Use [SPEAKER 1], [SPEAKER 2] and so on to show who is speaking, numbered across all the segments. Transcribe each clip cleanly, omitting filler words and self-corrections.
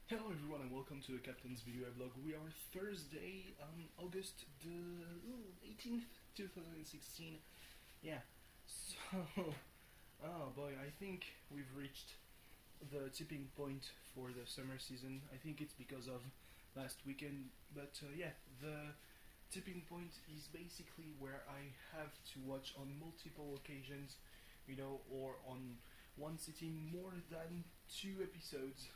[SPEAKER 1] Hello everyone and welcome to the Captain's Video Vlog. We are Thursday, August the 18th, 2016. Yeah, so, oh boy, I think we've reached the tipping point for the summer season. I think it's because of last weekend, but yeah, the tipping point is basically where I have to watch on multiple occasions, or on one sitting more than 2 episodes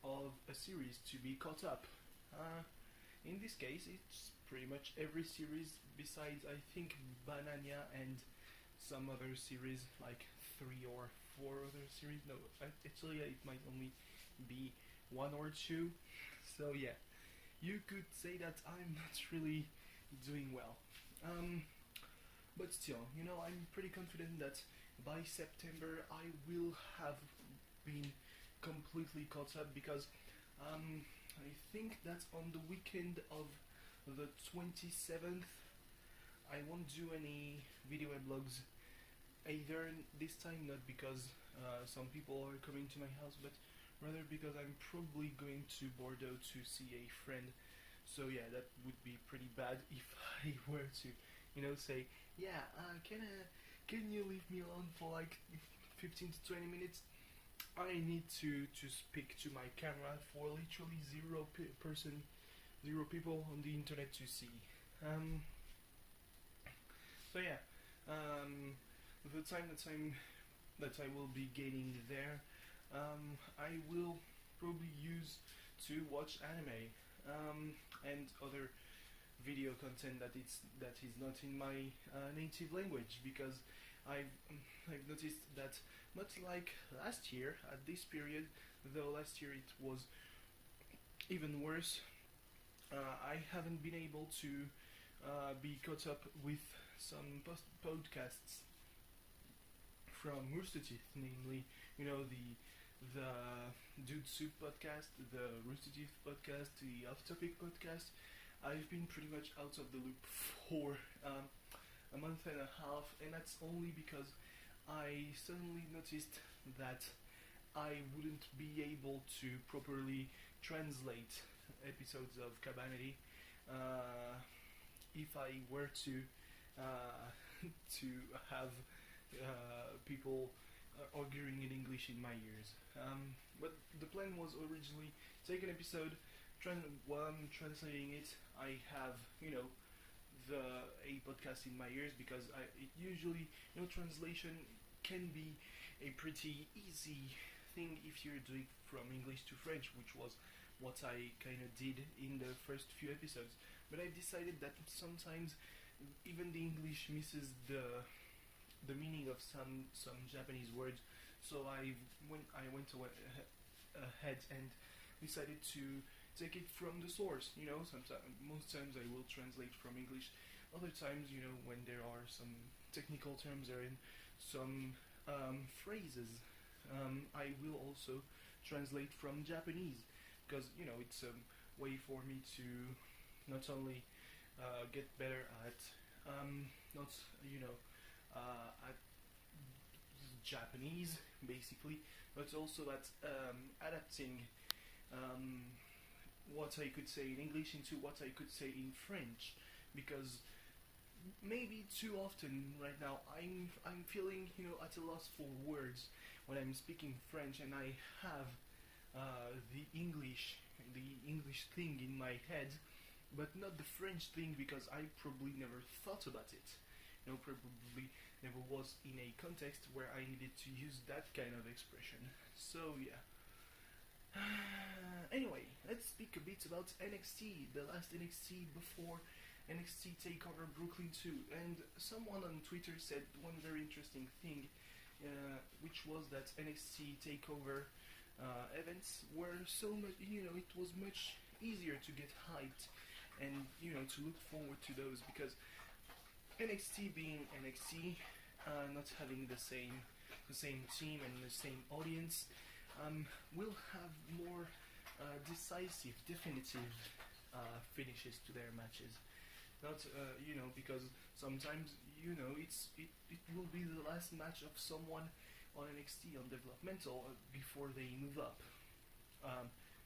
[SPEAKER 1] of a series to be caught up. In this case, it's pretty much every series besides, I think, Banania and some other series, like 3 or 4 other series. No, actually, it might only be 1 or 2. So, yeah, you could say that I'm not really doing well. But still, I'm pretty confident that by September I will have been completely caught up because I think that on the weekend of the 27th I won't do any video vlogs either this time, not because some people are coming to my house, but rather because I'm probably going to Bordeaux to see a friend. So yeah, that would be pretty bad if I were to say, yeah, can you leave me alone for like 15 to 20 minutes. I need to speak to my camera for literally zero people on the internet to see. So yeah, the time that I will be getting there, I will probably use to watch anime and other video content that is not in my native language, because I've noticed that not like last year at this period, though last year it was even worse. I haven't been able to be caught up with some podcasts from Rooster Teeth, namely, the Dude Soup podcast, the Rooster Teeth podcast, the Off Topic podcast. I've been pretty much out of the loop for a month and a half, and that's only because I suddenly noticed that I wouldn't be able to properly translate episodes of Cabanity if I were to to have people arguing in English in my ears. But the plan was originally take an episode. While I'm translating it, I have a podcast in my ears, because it usually translation can be a pretty easy thing if you're doing from English to French, which was what I kind of did in the first few episodes. But I decided that sometimes even the English misses the meaning of some Japanese words. So I went ahead and decided to take it from the source. Most times I will translate from English. Other times, when there are some technical terms or in some phrases, I will also translate from Japanese, because it's a way for me to not only get better at not at Japanese basically, but also at adapting what I could say in English into what I could say in French, because maybe too often right now I'm feeling at a loss for words when I'm speaking French, and I have the English thing in my head, but not the French thing, because I probably never thought about it. Probably never was in a context where I needed to use that kind of expression. So yeah. Anyway, let's speak a bit about NXT, the last NXT before NXT TakeOver Brooklyn 2. And someone on Twitter said one very interesting thing, which was that NXT TakeOver events were so much, it was much easier to get hyped and to look forward to those, because NXT being NXT, not having the same team and the same audience, will have more decisive, definitive finishes to their matches. Not because sometimes it will be the last match of someone on NXT on developmental before they move up.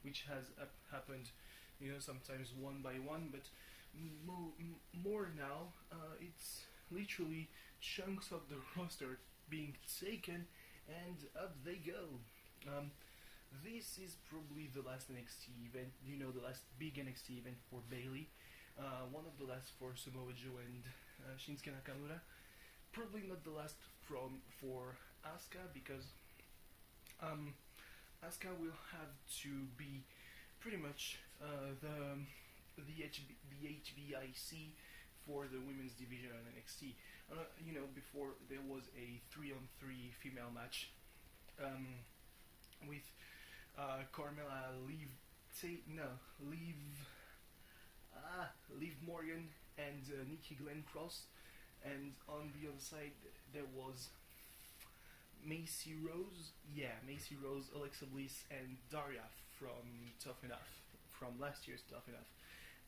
[SPEAKER 1] which has happened, sometimes one by one, but more now, it's literally chunks of the roster being taken, and up they go. This is probably the last NXT event, the last big NXT event for Bayley. One of the last for Samoa Joe and Shinsuke Nakamura. Probably not the last for Asuka, because Asuka will have to be pretty much the HBIC for the women's division on NXT. Before there was a 3-on-3 female match with Carmella, Liv Morgan and Nikki Cross, and on the other side there was Macy Rose, Alexa Bliss, and Daria from Tough Enough, from last year's Tough Enough.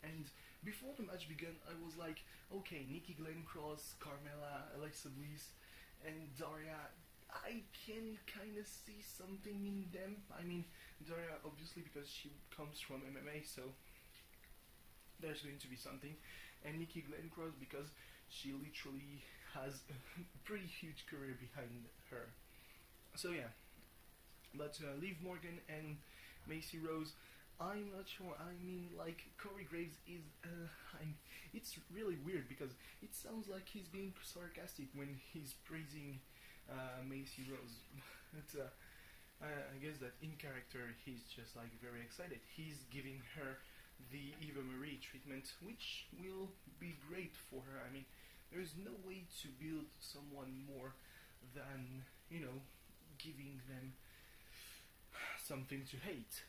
[SPEAKER 1] And before the match began, I was like, okay, Nikki Cross, Carmella, Alexa Bliss, and Daria, I can kind of see something in them. I mean, Daria, obviously, because she comes from MMA, so there's going to be something. And Nikki Cross, because she literally has a pretty huge career behind her. So yeah, but Liv Morgan and Macy Rose, I'm not sure. I mean, like, Corey Graves is, it's really weird, because it sounds like he's being sarcastic when he's praising Macy Rose. But I guess that in character he's just like very excited. He's giving her the Eva Marie treatment, which will be great for her. I mean, there's no way to build someone more than, giving them something to hate,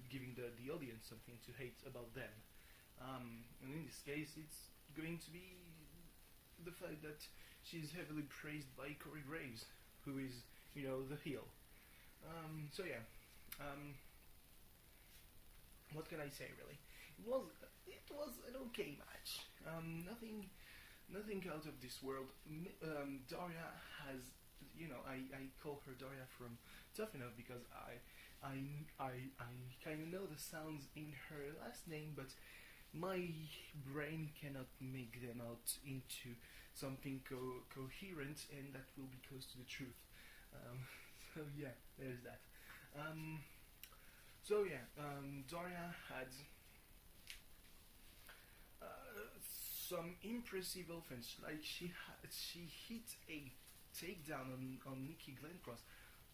[SPEAKER 1] giving the audience something to hate about them. And in this case, it's going to be the fact that she's heavily praised by Corey Graves, who is, the heel. So yeah, what can I say, really? It was an okay match. Nothing out of this world. Daria has, I call her Daria from Tough Enough because I kind of know the sounds in her last name, but my brain cannot make them out into something coherent, and that will be close to the truth. So yeah, there's that. Daria had some impressive offense. Like she hit a takedown on Nikki Cross.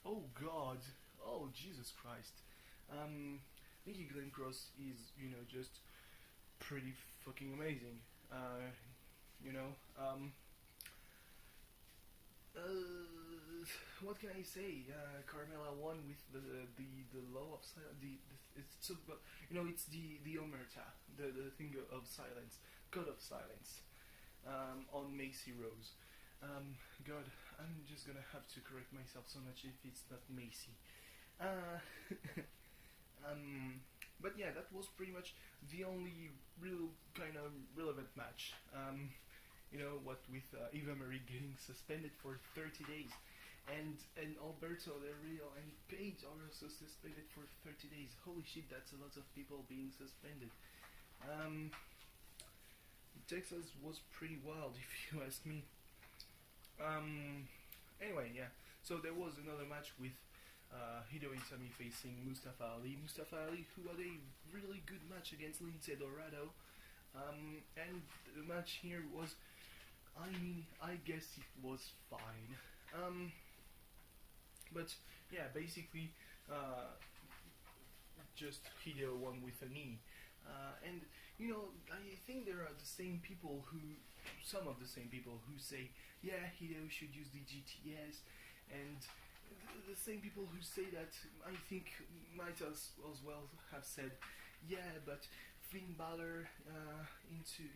[SPEAKER 1] Oh God! Oh Jesus Christ! Nikki Cross is just pretty fucking amazing. What can I say? Carmella won with the law of silence. It's the omerta, the thing of silence, code of silence, on Macy Rose. God, I'm just gonna have to correct myself so much if it's not Macy. But yeah, that was pretty much the only real kind of relevant match. What with Eva Marie getting suspended for 30 days, and Alberto Del Rio and Paige are also suspended for 30 days. Holy shit, that's a lot of people being suspended. Texas was pretty wild, if you ask me. Anyway, yeah. So there was another match with Hideo Itami facing Mustafa Ali. Mustafa Ali, who had a really good match against Lince Dorado. And the match here was, I guess it was fine. But yeah, basically, just Hideo won with a knee. And I think there are some of the same people who say, yeah, Hideo should use the GTS, and the same people who say that, I think, might as well have said, yeah, but Finn Balor into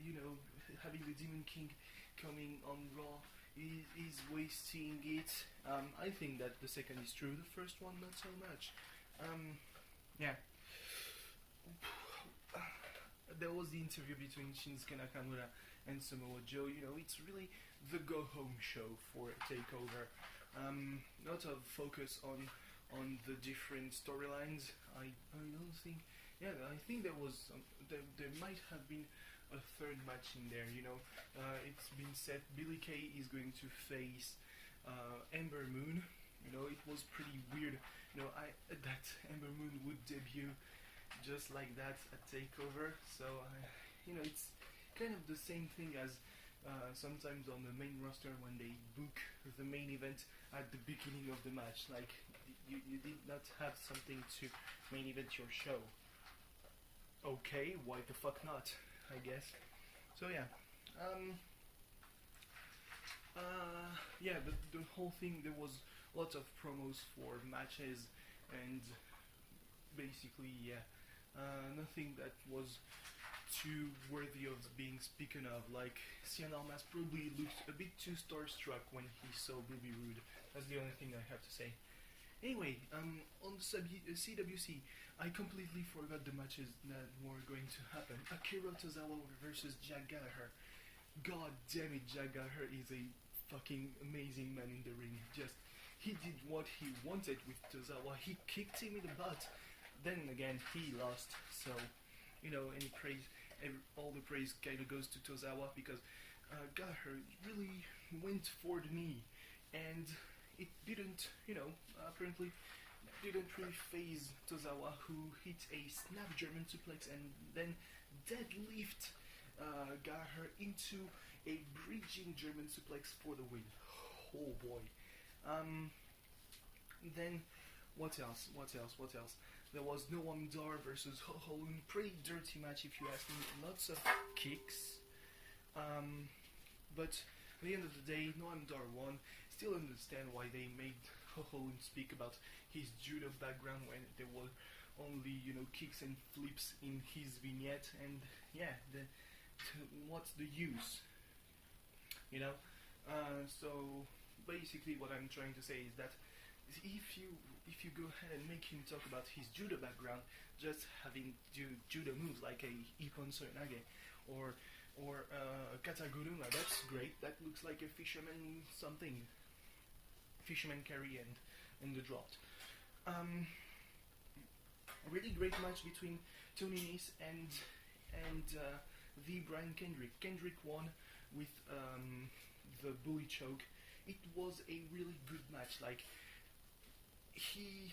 [SPEAKER 1] having the Demon King coming on Raw is wasting it. I think that the second is true, the first one not so much. Yeah. There was the interview between Shinsuke Nakamura and Samoa Joe. It's really the go-home show for TakeOver. Not of focus on on the different storylines. I don't think. Yeah, I think there was there might have been a third match in there. It's been said Billie Kay is going to face Ember Moon. It was pretty weird. That Ember Moon would debut just like that at Takeover. So it's kind of the same thing as sometimes on the main roster when they book the main event at the beginning of the match. Like you did not have something to main event your show. Okay, why the fuck not? I guess. So yeah. Yeah, the whole thing, there was lots of promos for matches and basically, yeah, nothing that was too worthy of being spoken of. Like, Cien Almas probably looked a bit too starstruck when he saw Ruby Rude. That's the only thing I have to say. Anyway, on CWC, I completely forgot the matches that were going to happen. Akira Tozawa versus Jack Gallagher. God damn it, Jack Gallagher is a fucking amazing man in the ring. He did what he wanted with Tozawa. He kicked him in the butt. Then again, he lost. So, any praise, all the praise kind of goes to Tozawa because Gallagher really went for the knee, and it didn't, apparently didn't really phase Tozawa, who hit a snap German suplex and then deadlift Gallagher into a bridging German suplex for the win. Oh boy. Then what else? There was Noam Dar versus Ho Ho Lun. Pretty dirty match if you ask me. Lots of kicks. But at the end of the day, Noam Dar won. Still understand why they made Ho Ho Lun speak about his judo background when there were only, kicks and flips in his vignette. And yeah, what's the use? So basically what I'm trying to say is that if you go ahead and make him talk about his judo background, just having judo moves like a Ippon Soinage or Kataguruma, that's great. That looks like a fisherman carry and the dropped. Really great match between Tony Nese and the Brian Kendrick. Kendrick won with the bully choke. It was a really good match. Like, the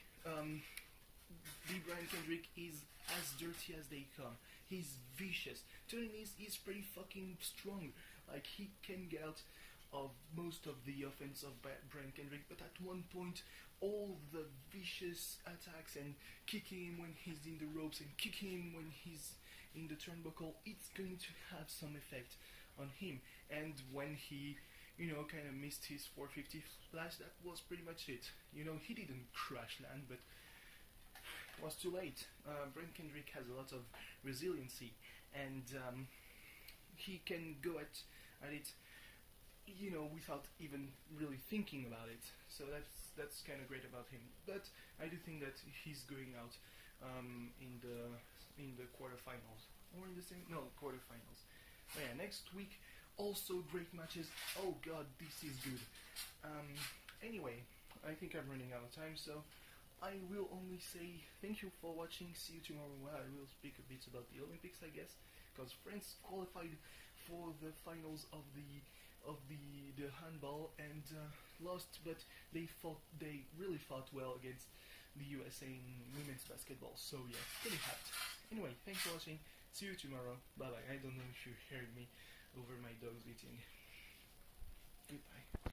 [SPEAKER 1] Brian Kendrick is as dirty as they come. He's vicious. Tony Nese is pretty fucking strong. Like, he can get out of most of the offense of Brian Kendrick, but at one point, all the vicious attacks and kicking him when he's in the ropes and kicking him when he's in the turnbuckle, it's going to have some effect on him. And when he kind of missed his 450 splash, that was pretty much it. He didn't crash land, but it was too late. Brian Kendrick has a lot of resiliency, and he can go at it, without even really thinking about it. So that's kind of great about him. But I do think that he's going out in the quarterfinals or in the quarterfinals. But yeah, next week. Also great matches. Oh god, this is good. Anyway, I think I'm running out of time, so I will only say thank you for watching. See you tomorrow where I will speak a bit about the Olympics, I guess, because France qualified for the finals of the handball and lost, but they really fought well against the USA in women's basketball. So yeah, pretty hyped. Anyway, thanks for watching. See you tomorrow. Bye bye. I don't know if you heard me over my dog's eating. Goodbye.